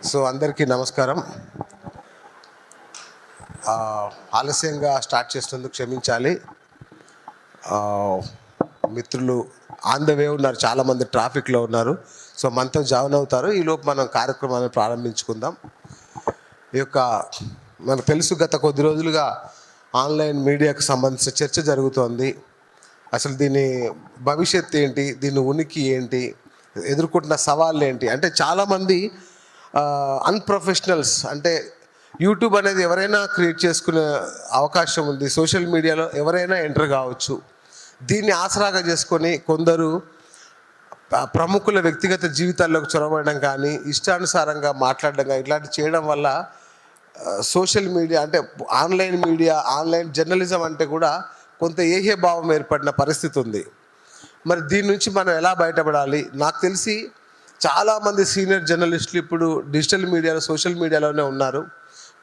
So అందరికీ నమస్కారం. ఆలస్యంగా స్టార్ట్ చేసినందుకు క్షమించాలి. మిత్రులు ఆన్ ద వే ఉన్నారు, చాలామంది ట్రాఫిక్లో ఉన్నారు. సో మనతో జాయిన్ అవుతారు. ఈలోపు మనం కార్యక్రమాన్ని ప్రారంభించుకుందాం. ఈ యొక్క మనకు తెలుసు, గత కొద్ది రోజులుగా ఆన్లైన్ మీడియాకు సంబంధించిన చర్చ జరుగుతోంది. అసలు దీని భవిష్యత్తు ఏంటి, దీని ఉనికి ఏంటి, ఎదుర్కొంటున్న సవాళ్ళు ఏంటి అంటే చాలామంది అన్ప్రొఫెషనల్స్, అంటే యూట్యూబ్ అనేది ఎవరైనా క్రియేట్ చేసుకునే అవకాశం ఉంది. సోషల్ మీడియాలో ఎవరైనా ఎంటర్ కావచ్చు. దీన్ని ఆసరాగా చేసుకొని కొందరు ప్రముఖుల వ్యక్తిగత జీవితాల్లోకి చొరబడడం కానీ, ఇష్టానుసారంగా మాట్లాడడం కానీ, ఇట్లాంటి చేయడం వల్ల సోషల్ మీడియా అంటే ఆన్లైన్ మీడియా, ఆన్లైన్ జర్నలిజం అంటే కూడా కొంత ఏహ్య భావం ఏర్పడిన పరిస్థితి ఉంది. మరి దీని నుంచి మనం ఎలా బయటపడాలి? నాకు తెలిసి చాలామంది సీనియర్ జర్నలిస్టులు ఇప్పుడు డిజిటల్ మీడియాలో, సోషల్ మీడియాలోనే ఉన్నారు.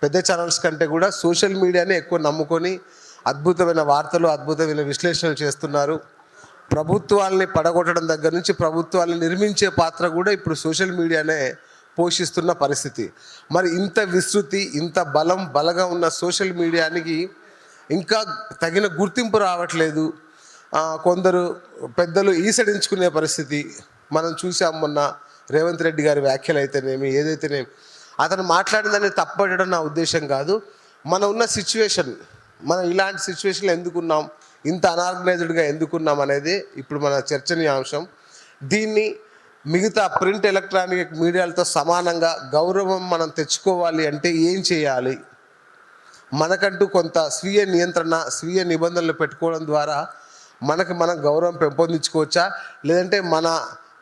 పెద్ద ఛానల్స్ కంటే కూడా సోషల్ మీడియానే ఎక్కువ నమ్ముకొని అద్భుతమైన వార్తలు, అద్భుతమైన విశ్లేషణలు చేస్తున్నారు. ప్రభుత్వాలని పడగొట్టడం దగ్గర నుంచి ప్రభుత్వాలను నిర్మించే పాత్ర కూడా ఇప్పుడు సోషల్ మీడియానే పోషిస్తున్న పరిస్థితి. మరి ఇంత విస్తృతి, ఇంత బలంగా ఉన్న సోషల్ మీడియానికి ఇంకా తగిన గుర్తింపు రావట్లేదు. కొందరు పెద్దలు ఈసడించుకునే పరిస్థితి మనం చూసాం. మొన్న రేవంత్ రెడ్డి గారి వ్యాఖ్యలు అయితేనేమి, ఏదైతేనేమి, అతను మాట్లాడిందని తప్పడం నా ఉద్దేశం కాదు. మనం ఉన్న సిచ్యువేషన్, మనం ఇలాంటి సిచ్యువేషన్లో ఎందుకున్నాం, ఇంత అనార్గనైజ్డ్గా ఎందుకున్నాం అనేది ఇప్పుడు మన చర్చనీయాంశం. దీన్ని మిగతా ప్రింట్, ఎలక్ట్రానిక్ మీడియాలతో సమానంగా గౌరవం మనం తెచ్చుకోవాలి అంటే ఏం చేయాలి? మనకంటూ కొంత స్వీయ నియంత్రణ, స్వీయ నిబంధనలు పెట్టుకోవడం ద్వారా మనం గౌరవం పెంపొందించుకోవచ్చా? లేదంటే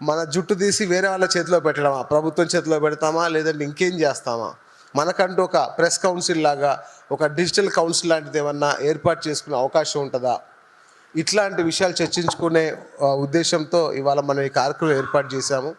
మన జుట్టు తీసి వేరే వాళ్ళ చేతిలో పెట్టడమా? ప్రభుత్వం చేతిలో పెడతామా? లేదంటే ఇంకేం చేస్తామా? మనకంటూ ఒక ప్రెస్ కౌన్సిల్ లాగా, ఒక డిజిటల్ కౌన్సిల్ లాంటిది ఏమన్నా ఏర్పాటు చేసుకునే అవకాశం ఉంటుందా? ఇట్లాంటి విషయాలు చర్చించుకునే ఉద్దేశంతో ఇవాళ మనం ఈ కార్యక్రమం ఏర్పాటు చేశాము.